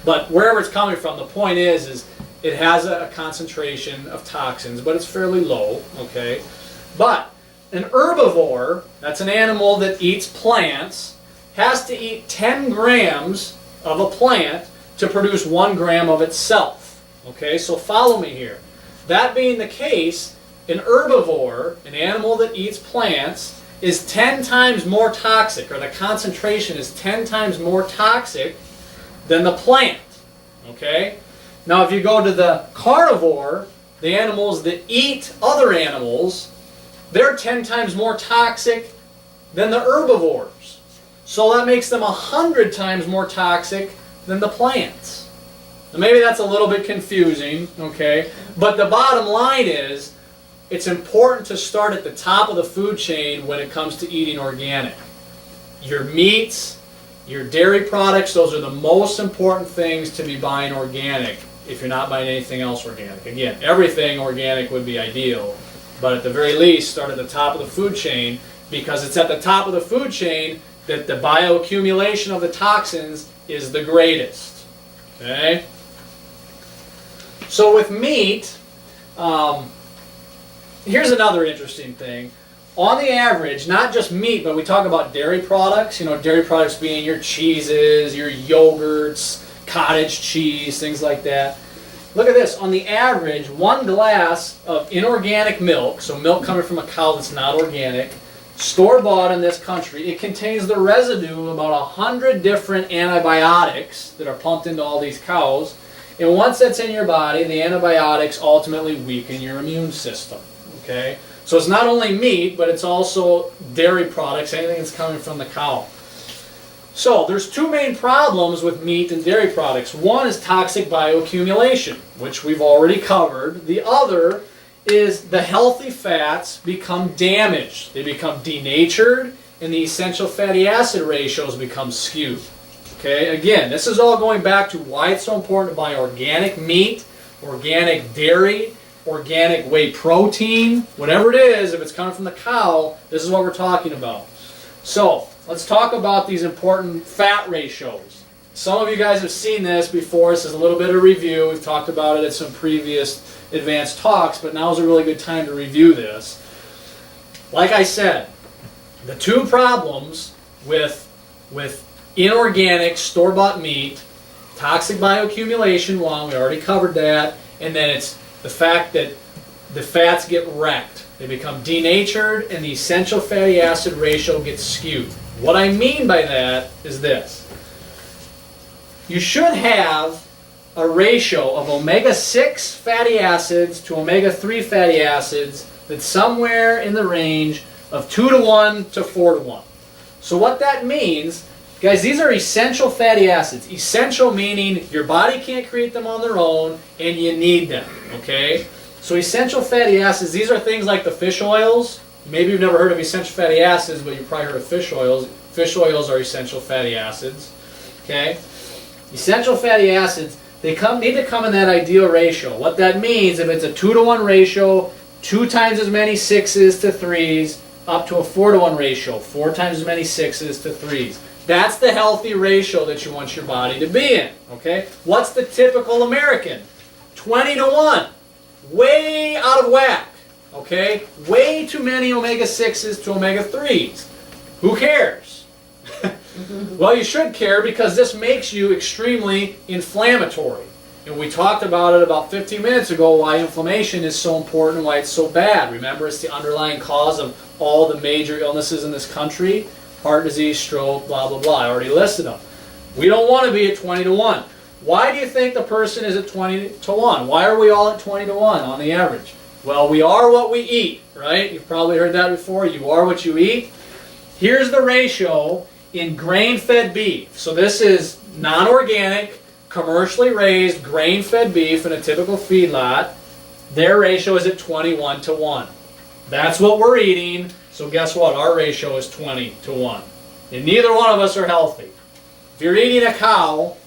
But wherever it's coming from, the point is it has a concentration of toxins, but it's fairly low, okay? But an herbivore, that's an animal that eats plants, has to eat 10 grams of a plant to produce 1 gram of itself. Okay, so follow me here. That being the case, an herbivore, an animal that eats plants, is 10 times more toxic, or the concentration is 10 times more toxic than the plant. Okay? Now if you go to the carnivore, the animals that eat other animals, they're 10 times more toxic than the herbivores. So that makes them 100 times more toxic than the plants. Now maybe that's a little bit confusing, okay? But the bottom line is, it's important to start at the top of the food chain when it comes to eating organic. Your meats, your dairy products, those are the most important things to be buying organic if you're not buying anything else organic. Again, everything organic would be ideal, but at the very least, start at the top of the food chain, because it's at the top of the food chain that the bioaccumulation of the toxins is the greatest. Okay? So with meat, here's another interesting thing. On the average, not just meat, but we talk about dairy products, dairy products being your cheeses, your yogurts, cottage cheese, things like that. Look at this. On the average, 1 glass of inorganic milk, so milk coming from a cow that's not organic, store-bought in this country, it contains the residue of about 100 different antibiotics that are pumped into all these cows. And once that's in your body, the antibiotics ultimately weaken your immune system. Okay? So it's not only meat, but it's also dairy products, anything that's coming from the cow. So there's 2 main problems with meat and dairy products. One is toxic bioaccumulation, which we've already covered. The other is the healthy fats become damaged. They become denatured, and the essential fatty acid ratios become skewed. Okay, again, this is all going back to why it's so important to buy organic meat, organic dairy, organic whey protein, whatever it is. If it's coming from the cow, this is what we're talking about. So let's talk about these important fat ratios. Some of you guys have seen this before. This is a little bit of review. We've talked about it at some previous advanced talks, but now is a really good time to review this. Like I said, the 2 problems with inorganic store-bought meat, toxic bioaccumulation, one, we already covered that, and then it's the fact that the fats get wrecked. They become denatured, and the essential fatty acid ratio gets skewed. What I mean by that is this. You should have a ratio of omega-6 fatty acids to omega-3 fatty acids that's somewhere in the range of 2:1 to 4:1. So what that means, guys, these are essential fatty acids. Essential meaning your body can't create them on their own and you need them, okay? So essential fatty acids, these are things like the fish oils. Maybe you've never heard of essential fatty acids, but you've probably heard of fish oils. Fish oils are essential fatty acids, okay? Essential fatty acids, they need to come in that ideal ratio. What that means, if it's a 2:1 ratio, 2 times as many 6s to 3s, up to a 4:1 ratio, 4 times as many 6s to 3s. That's the healthy ratio that you want your body to be in, okay? What's the typical American? 20:1. Way out of whack, okay? Way too many omega-6s to omega-3s. Who cares? Well, you should care, because this makes you extremely inflammatory. And we talked about it about 15 minutes ago, why inflammation is so important, why it's so bad. Remember, it's the underlying cause of all the major illnesses in this country. Heart disease, stroke, blah, blah, blah. I already listed them. We don't want to be at 20:1. Why do you think the person is at 20:1? Why are we all at 20:1 on the average? Well, we are what we eat, right? You've probably heard that before. You are what you eat. Here's the ratio in grain-fed beef. So this is non-organic, commercially raised, grain-fed beef in a typical feedlot. Their ratio is at 21:1. That's what we're eating. So guess what? Our ratio is 20:1. And neither one of us are healthy. If you're eating a cow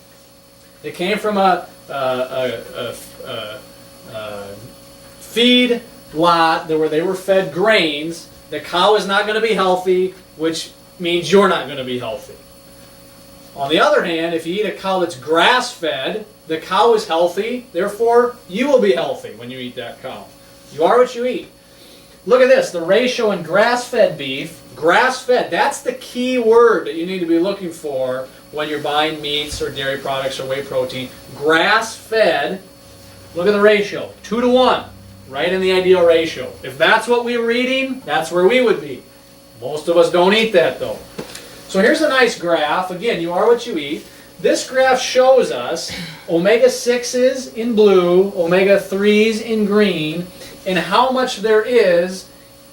that came from a feed lot where they were fed grains, the cow is not going to be healthy, which means you're not going to be healthy. On the other hand, if you eat a cow that's grass-fed, the cow is healthy, therefore you will be healthy when you eat that cow. You are what you eat. Look at this, the ratio in grass-fed beef, grass-fed, that's the key word that you need to be looking for when you're buying meats or dairy products or whey protein. Grass-fed, look at the ratio, 2 to 1, right in the ideal ratio. If that's what we were eating, that's where we would be. Most of us don't eat that though. So here's a nice graph. Again, you are what you eat. This graph shows us omega-6s in blue, omega-3s in green, and how much there is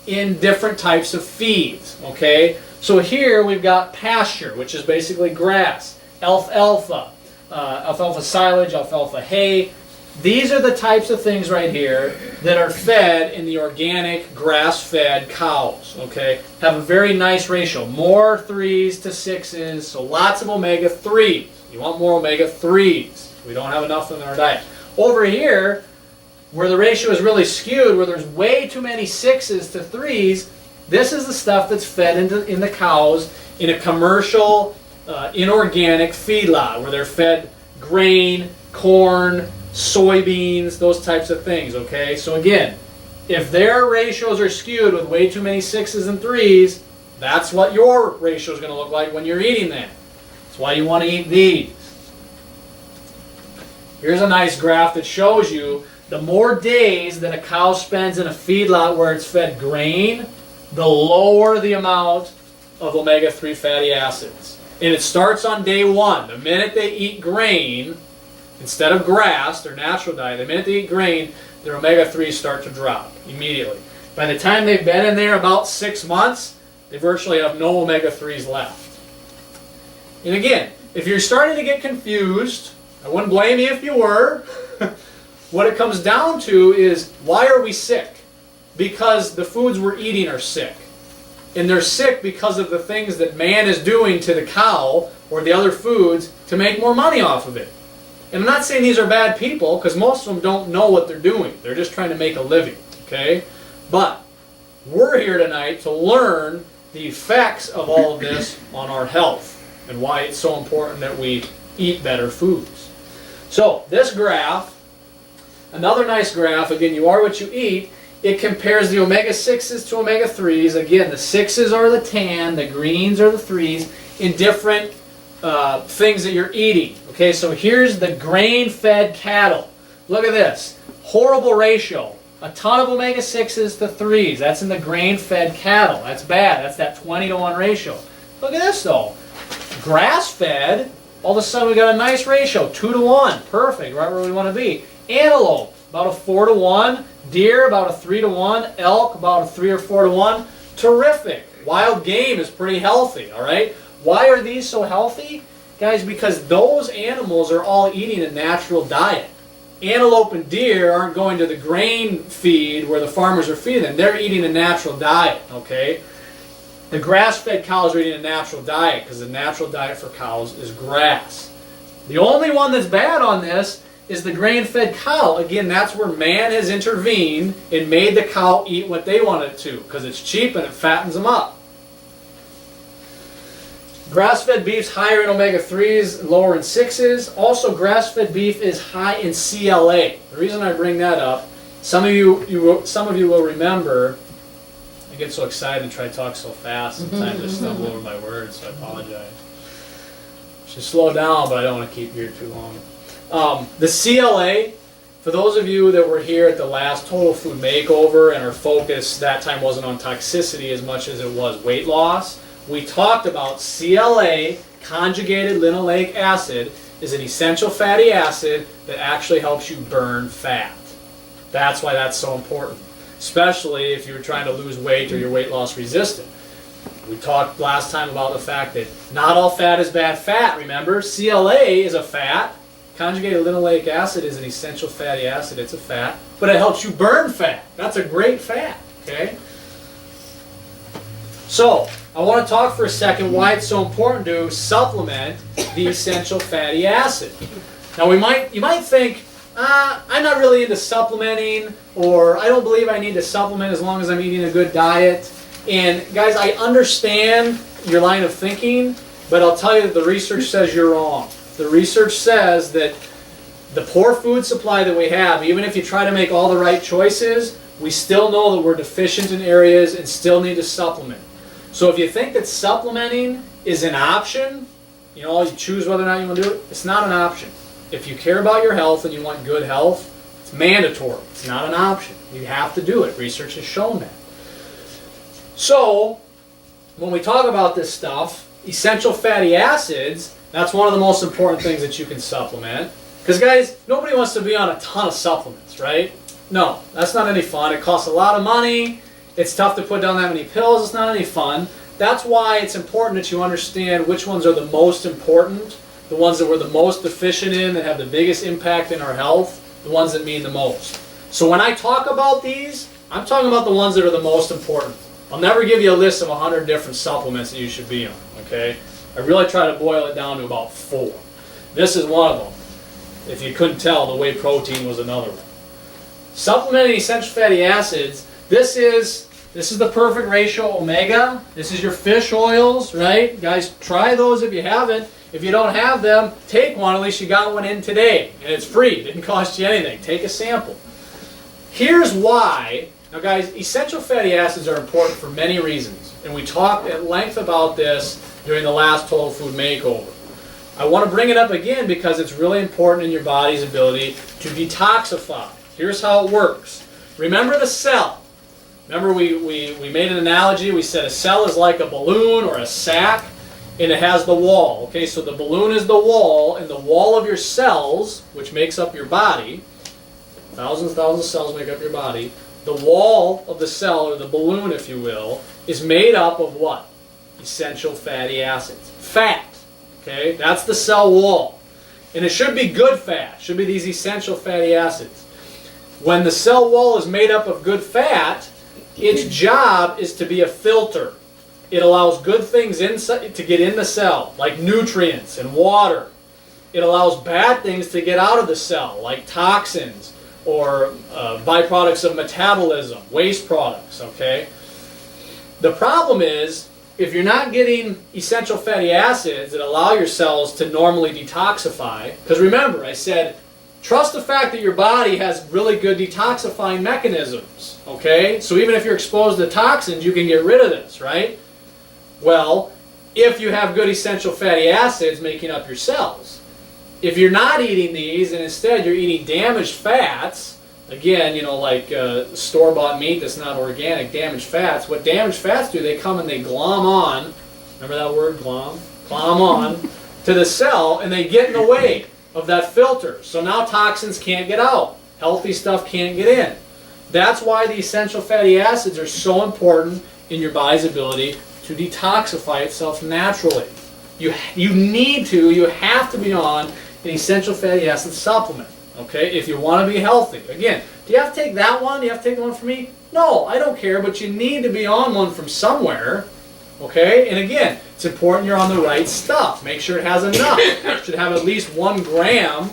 in different types of feeds. Okay? So here we've got pasture, which is basically grass, alfalfa, alfalfa silage, alfalfa hay. These are the types of things right here that are fed in the organic grass-fed cows, okay? Have a very nice ratio, more 3s to 6s, so lots of omega-3s. You want more omega-3s. We don't have enough in our diet. Over here, where the ratio is really skewed, where there's way too many 6s to 3s, this is the stuff that's fed in the cows in a commercial, inorganic feedlot, where they're fed grain, corn, soybeans, those types of things, okay? So again, if their ratios are skewed with way too many 6s and 3s, that's what your ratio is going to look like when you're eating that. That's why you want to eat these. Here's a nice graph that shows you the more days that a cow spends in a feedlot where it's fed grain, the lower the amount of omega-3 fatty acids. And it starts on day 1. The minute they eat grain, instead of grass, their natural diet, the minute they eat grain, their omega-3s start to drop immediately. By the time they've been in there about 6 months, they virtually have no omega-3s left. And again, if you're starting to get confused, I wouldn't blame you if you were. What it comes down to is, why are we sick? Because the foods we're eating are sick. And they're sick because of the things that man is doing to the cow or the other foods to make more money off of it. And I'm not saying these are bad people, because most of them don't know what they're doing. They're just trying to make a living, okay? But we're here tonight to learn the effects of all of this on our health and why it's so important that we eat better foods. So this graph, another nice graph, again, you are what you eat. It compares the omega-6s to omega-3s. Again, the 6s are the tan, the greens are the 3s, in different things that you're eating. Okay, so here's the grain-fed cattle. Look at this. Horrible ratio. A ton of omega-6s to 3s. That's in the grain-fed cattle. That's bad. That's that 20 to 1 ratio. Look at this, though. Grass-fed, all of a sudden we got a nice ratio. 2 to 1. Perfect. Right where we want to be. Antelope, about a 4 to 1. Deer, about a 3 to 1. Elk, about a 3 or 4 to 1. Terrific. Wild game is pretty healthy, all right? Why are these so healthy? Guys, because those animals are all eating a natural diet. Antelope and deer aren't going to the grain feed where the farmers are feeding them. They're eating a natural diet, okay? The grass-fed cows are eating a natural diet because the natural diet for cows is grass. The only one that's bad on this is the grain-fed cow. Again, that's where man has intervened and made the cow eat what they want it to because it's cheap and it fattens them up. Grass-fed beef's higher in omega-3s, lower in 6s. Also, grass-fed beef is high in CLA. The reason I bring that up, some of you will remember. I get so excited and try to talk so fast. Sometimes I stumble over my words, so I apologize. Should slow down, but I don't want to keep you here too long. The CLA, for those of you that were here at the last Total Food Makeover and our focus that time wasn't on toxicity as much as it was weight loss, we talked about CLA, conjugated linoleic acid, is an essential fatty acid that actually helps you burn fat. That's why that's so important, especially if you're trying to lose weight or you're weight loss resistant. We talked last time about the fact that not all fat is bad fat, remember? CLA is a fat. Conjugated linoleic acid is an essential fatty acid. It's a fat, but it helps you burn fat. That's a great fat, okay? So, I want to talk for a second why it's so important to supplement the essential fatty acid. Now, you might think, I'm not really into supplementing, or I don't believe I need to supplement as long as I'm eating a good diet. And guys, I understand your line of thinking, but I'll tell you that the research says you're wrong. The research says that the poor food supply that we have, even if you try to make all the right choices, we still know that we're deficient in areas and still need to supplement. So if you think that supplementing is an option, you know, you choose whether or not you want to do it, it's not an option. If you care about your health and you want good health, it's mandatory. It's not an option. You have to do it. Research has shown that. So, when we talk about this stuff, essential fatty acids, that's one of the most important things that you can supplement. Because guys, nobody wants to be on a ton of supplements, right? No, that's not any fun. It costs a lot of money. It's tough to put down that many pills. It's not any fun. That's why it's important that you understand which ones are the most important, the ones that we're the most deficient in, that have the biggest impact in our health, the ones that mean the most. So when I talk about these, I'm talking about the ones that are the most important. I'll never give you a list of 100 different supplements that you should be on, okay? I really try to boil it down to about 4. This is one of them. If you couldn't tell, the whey protein was another one. Supplementing essential fatty acids, this is the perfect ratio omega. This is your fish oils, right? Guys, try those if you haven't. If you don't have them, take one. At least you got one in today. And it's free. It didn't cost you anything. Take a sample. Here's why. Now guys, essential fatty acids are important for many reasons. And we talked at length about this during the last Total Food Makeover. I want to bring it up again because it's really important in your body's ability to detoxify. Here's how it works. Remember the cell. Remember we made an analogy. We said a cell is like a balloon or a sac, and it has the wall. Okay, so the balloon is the wall, and the wall of your cells, which makes up your body, thousands and thousands of cells make up your body, the wall of the cell, or the balloon if you will, is made up of what? Essential fatty acids. Fat. Okay, that's the cell wall. And it should be good fat. It should be these essential fatty acids. When the cell wall is made up of good fat, its job is to be a filter. It allows good things inside to get in the cell, like nutrients and water. It allows bad things to get out of the cell, like toxins or byproducts of metabolism, waste products, okay? The problem is, if you're not getting essential fatty acids that allow your cells to normally detoxify, because remember, I said, trust the fact that your body has really good detoxifying mechanisms, okay? So even if you're exposed to toxins, you can get rid of this, right? Well, if you have good essential fatty acids making up your cells. If you're not eating these and instead you're eating damaged fats, again, you know, like store-bought meat that's not organic, damaged fats, what damaged fats do, they come and they glom on, remember that word, glom? Glom on to the cell, and they get in the way of that filter. So now toxins can't get out. Healthy stuff can't get in. That's why the essential fatty acids are so important in your body's ability to detoxify itself naturally. You have to be on an essential fatty acid supplement, okay, if you want to be healthy. Again, do you have to take that one? Do you have to take the one from me? No, I don't care, but you need to be on one from somewhere, okay? And again, it's important you're on the right stuff. Make sure it has enough. It should have at least 1 gram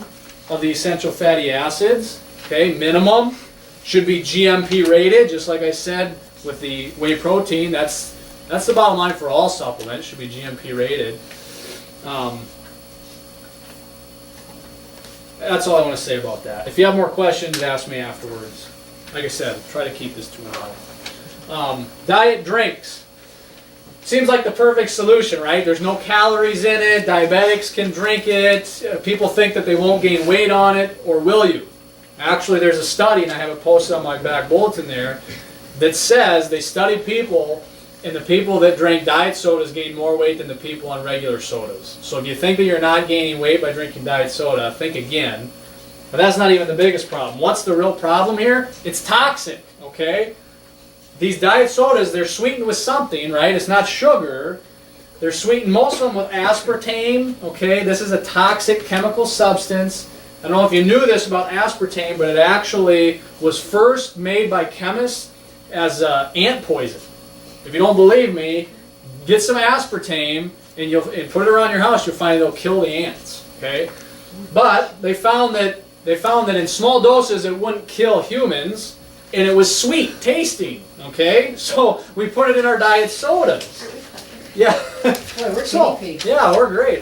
of the essential fatty acids, okay, minimum. Should be GMP rated, just like I said with the whey protein. That's the bottom line for all supplements. Should be GMP rated. That's all I want to say about that. If you have more questions, ask me afterwards. Like I said, try to keep this to an hour. Diet drinks. Seems like the perfect solution, right? There's no calories in it. Diabetics can drink it. People think that they won't gain weight on it, or will you? Actually, there's a study, and I have it posted on my back bulletin there, that says they studied people, and the people that drank diet sodas gained more weight than the people on regular sodas. So if you think that you're not gaining weight by drinking diet soda, think again. But that's not even the biggest problem. What's the real problem here? It's toxic, okay? These diet sodas, they're sweetened with something, right? It's not sugar. They're sweetened, most of them, with aspartame, okay? This is a toxic chemical substance. I don't know if you knew this about aspartame, but it actually was first made by chemists as ant poison. If you don't believe me, get some aspartame and put it around your house. You'll find it'll kill the ants. Okay, but they found that in small doses it wouldn't kill humans, and it was sweet tasting. Okay, so we put it in our diet sodas. Yeah. Boy, we're So, guinea pigs. yeah, we're great.